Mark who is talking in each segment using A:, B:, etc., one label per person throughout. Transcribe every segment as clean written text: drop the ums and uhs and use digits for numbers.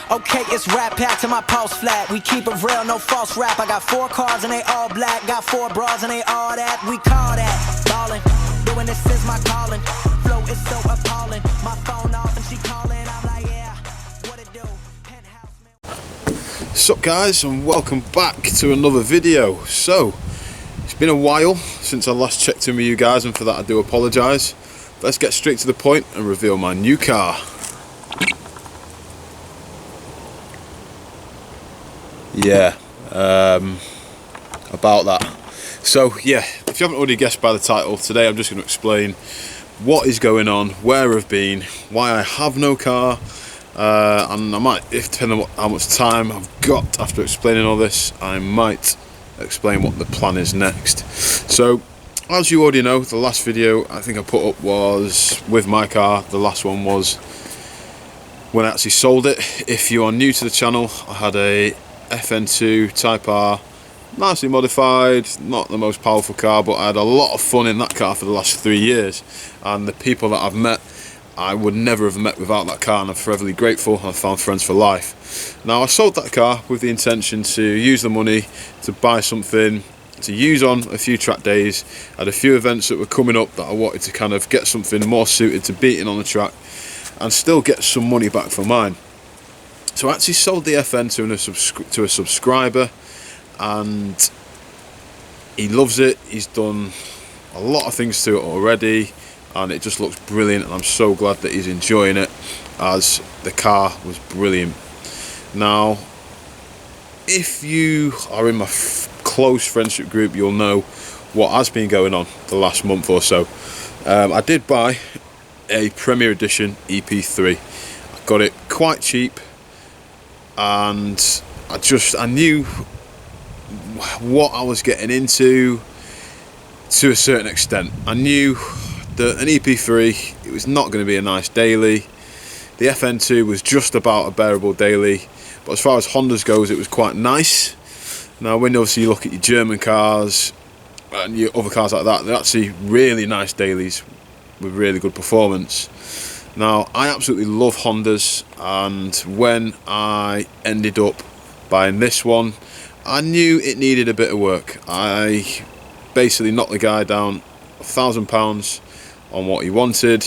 A: Okay, it's rap pack to my pulse flat. We keep it real, no false rap. I got 4 cars and they all black. Got 4 bras and they all that. We call that ballin'. Doing this is my calling. Flow is so appalling. My phone off and she calling. I'm like, yeah, what it do? Penthouse, man.
B: Sup guys, and welcome back to another video. So, it's been a while since I last checked in with you guys, and for that I do apologise. Let's get straight to the point and reveal my new car. Yeah, about that. So yeah, if you haven't already guessed by the title, today I'm just going to explain what is going on, where I've been, why I have no car, and I might, if depending on how much time I've got after explaining all this, I might explain what the plan is next. So, as you already know, the last video I think I put up was with my car. The last one was when I actually sold it. If you are new to the channel, I had a FN2 Type R, nicely modified, not the most powerful car, but I had a lot of fun in that car for the last 3 years, and the people that I've met I would never have met without that car, and I'm foreverly grateful. I've found friends for life. Now, I sold that car with the intention to use the money to buy something to use on a few track days. I had a few events that were coming up that I wanted to kind of get something more suited to beating on the track and still get some money back for mine. So I actually sold the FN to a subscriber, and he loves it. He's done a lot of things to it already, and it just looks brilliant, and I'm so glad that he's enjoying it, as the car was brilliant. Now, if you are in my close friendship group, you'll know what has been going on the last month or so. I did buy a Premier Edition EP3. I got it quite cheap, and I knew what I was getting into to a certain extent. I knew that an EP3, it was not going to be a nice daily. The FN2 was just about a bearable daily, but as far as Hondas goes, it was quite nice. Now, when obviously you look at your German cars and your other cars like that, they're actually really nice dailies with really good performance. Now, I absolutely love Hondas, and when I ended up buying this one, I knew it needed a bit of work. I basically knocked the guy down £1,000 on what he wanted,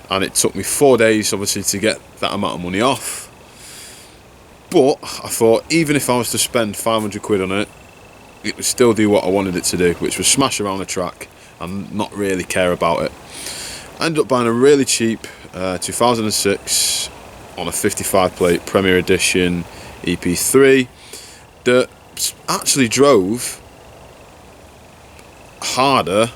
B: and it took me 4 days obviously to get that amount of money off. But I thought, even if I was to spend 500 quid on it, it would still do what I wanted it to do, which was smash around the track and not really care about it. I ended up buying a really cheap 2006 on a 55 plate Premier Edition EP3 that actually drove harder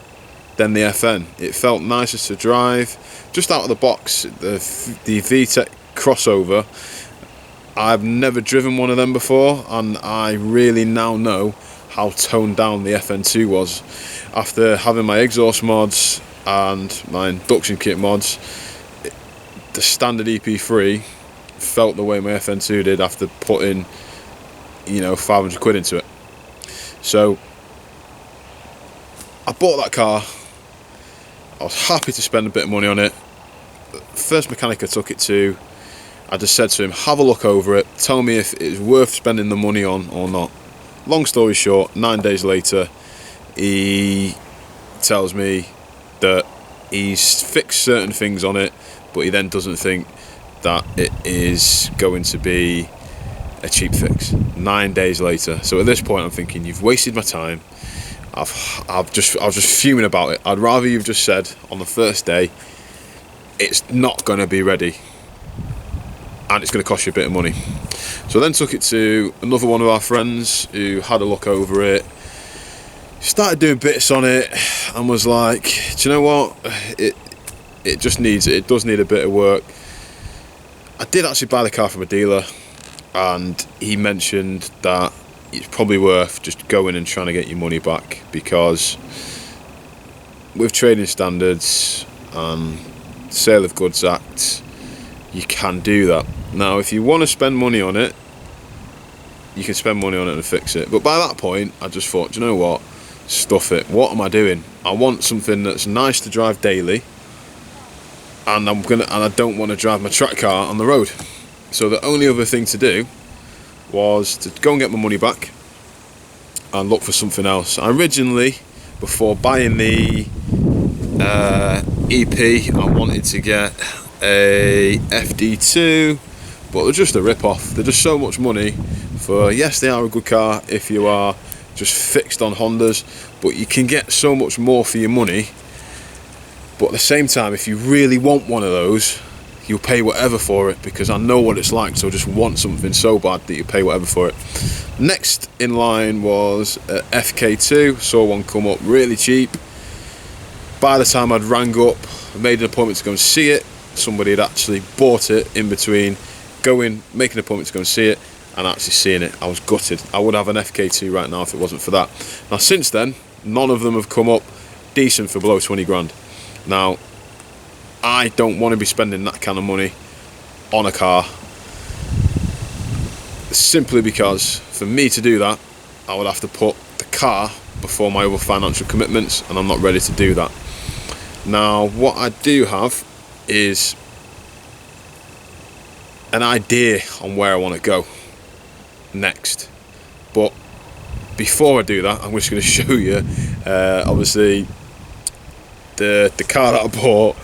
B: than the FN. It felt nicer to drive. Just out of the box, the VTEC crossover, I've never driven one of them before, and I really now know how toned down the FN2 was. After having my exhaust mods and my induction kit mods, the standard EP3 felt the way my FN2 did after putting, 500 quid into it. So I bought that car. I was happy to spend a bit of money on it. First mechanic I took it to, I just said to him, have a look over it, tell me if it's worth spending the money on or not. Long story short, 9 days later, he tells me that he's fixed certain things on it, but he then doesn't think that it is going to be a cheap fix. 9 days later. So at this point I'm thinking, you've wasted my time. I was just fuming about it. I'd rather you've just said on the first day, it's not going to be ready, and it's going to cost you a bit of money. So I then took it to another one of our friends who had a look over it, started doing bits on it, and was like, do you know what, it just needs it. It does need a bit of work. I did actually buy the car from a dealer, and he mentioned that it's probably worth just going and trying to get your money back, because with trading standards and Sale of Goods Act, you can do that. Now, if you want to spend money on it, you can spend money on it and fix it. But by that point, I just thought, do you know what? Stuff it. What am I doing? I want something that's nice to drive daily, and I don't want to drive my track car on the road. So the only other thing to do was to go and get my money back and look for something else. I originally, before buying the EP, I wanted to get a FD2, but they're just a rip-off. They're just so much money for, yes, they are a good car if you are just fixed on Hondas, but you can get so much more for your money. But at the same time, if you really want one of those, you'll pay whatever for it, because I know what it's like, so just want something so bad that you pay whatever for it. Next in line was FK2, saw one come up really cheap. By the time I'd rang up, I made an appointment to go and see it, somebody had actually bought it in between going, making an appointment to go and see it, and actually seeing it. I was gutted. I would have an FK2 right now if it wasn't for that. Now since then, none of them have come up decent for below 20 grand. Now, I don't want to be spending that kind of money on a car, simply because for me to do that, I would have to put the car before my other financial commitments, and I'm not ready to do that. Now, what I do have is an idea on where I want to go next, but before I do that, I'm just going to show you obviously the car that I bought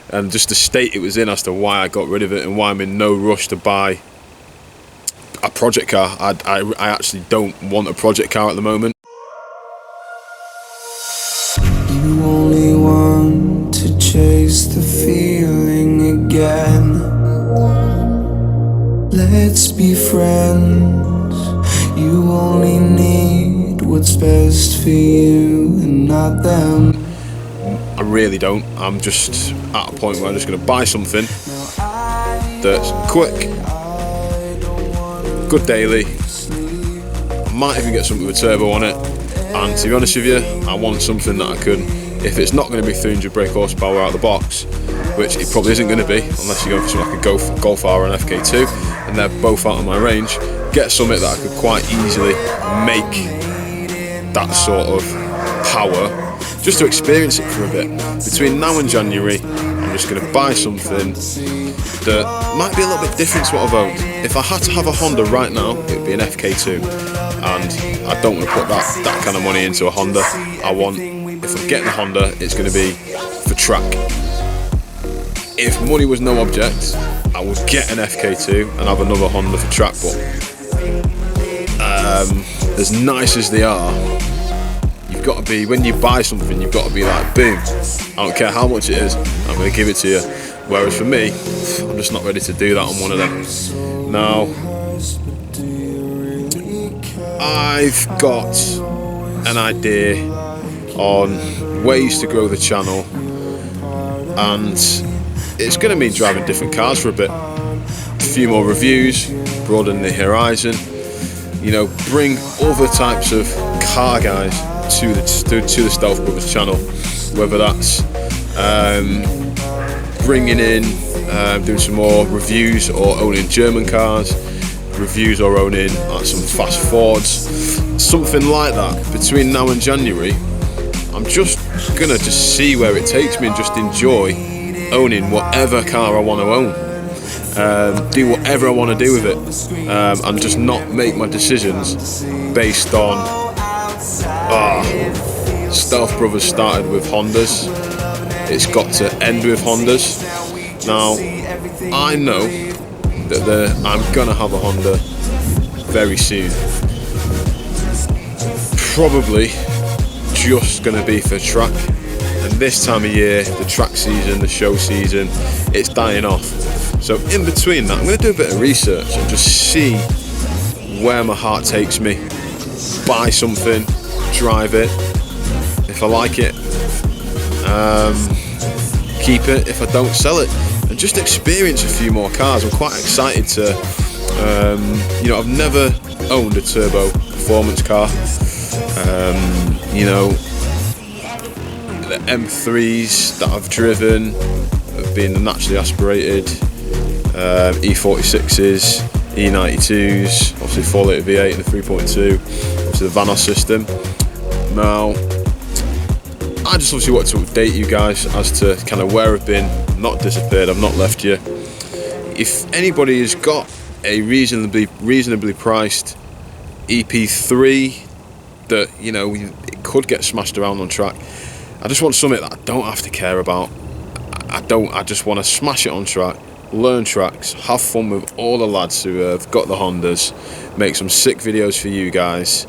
B: and just the state it was in as to why I got rid of it and why I'm in no rush to buy a project car. I actually don't want a project car at the moment.
C: You only want to chase the feeling again. Let's be friends. You only need what's best for you and not them.
B: I really don't. I'm just at a point where I'm just going to buy something that's quick, good daily. I might even get something with a turbo on it, and to be honest with you, I want something that I can, if it's not going to be 300 brake horsepower out of the box, which it probably isn't going to be unless you go for something like a Golf R and FK2, and they're both out of my range, get something that I could quite easily make that sort of power, just to experience it for a bit. Between now and January, I'm just going to buy something that might be a little bit different to what I've owned. If I had to have a Honda right now, it would be an FK2, and I don't want to put that kind of money into a Honda. I want, if I'm getting a Honda, it's going to be for track. If money was no object, I would get an FK2 and have another Honda for track, but as nice as they are, you've got to be, when you buy something, you've got to be like, boom, I don't care how much it is, I'm going to give it to you. Whereas for me, I'm just not ready to do that on one of them. Now, I've got an idea on ways to grow the channel, and it's going to mean driving different cars for a bit. A few more reviews, broaden the horizon, you know, bring other types of car guys to the Stealth Brothers channel, whether that's bringing in, doing some more reviews or owning German cars, reviews or owning some fast Fords, something like that. Between now and January, I'm just gonna see where it takes me and just enjoy owning whatever car I want to own, do whatever I want to do with it, and just not make my decisions based on Stealth Brothers started with Hondas, it's got to end with Hondas. Now, I know that I'm gonna have a Honda very soon, probably just gonna be for track, and this time of year, the track season, the show season, it's dying off. So in between that, I'm gonna do a bit of research and just see where my heart takes me, buy something, drive it, if I like it, keep it, if I don't, sell it, and just experience a few more cars. I'm quite excited to, you know, I've never owned a turbo performance car. You know, the M3s that I've driven have been naturally aspirated, E46s, E92s, obviously 4-litre V8 and the 3.2, obviously the Vanos system. Now, I just obviously want to update you guys as to kind of where I've been. I've not disappeared, I've not left you. If anybody has got a reasonably priced EP3 that, you know, it could get smashed around on track. I just want something that I don't have to care about. I just want to smash it on track, learn tracks, have fun with all the lads who have got the Hondas, make some sick videos for you guys,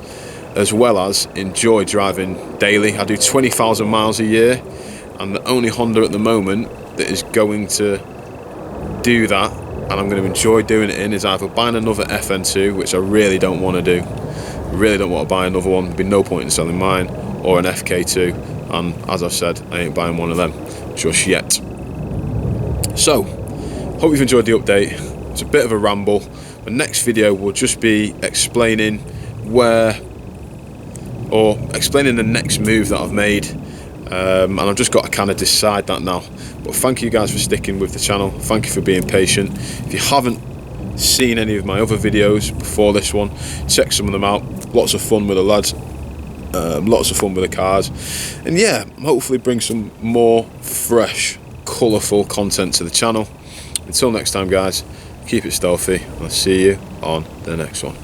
B: as well as enjoy driving daily. I do 20,000 miles a year, and the only Honda at the moment that is going to do that, and I'm going to enjoy doing it in, is either buying another FN2, which I really don't want to do. I really don't want to buy another one. There'd be no point in selling mine, or an FK2, and as I've said, I ain't buying one of them just yet. So, hope you've enjoyed the update. It's a bit of a ramble. The next video will just be explaining explaining the next move that I've made, and I've just got to kind of decide that now. But thank you guys for sticking with the channel. Thank you for being patient. If you haven't seen any of my other videos before this one, check some of them out. Lots of fun with the lads, lots of fun with the cars, and yeah, hopefully bring some more fresh, colourful content to the channel. Until next time, guys, keep it stealthy. I'll see you on the next one.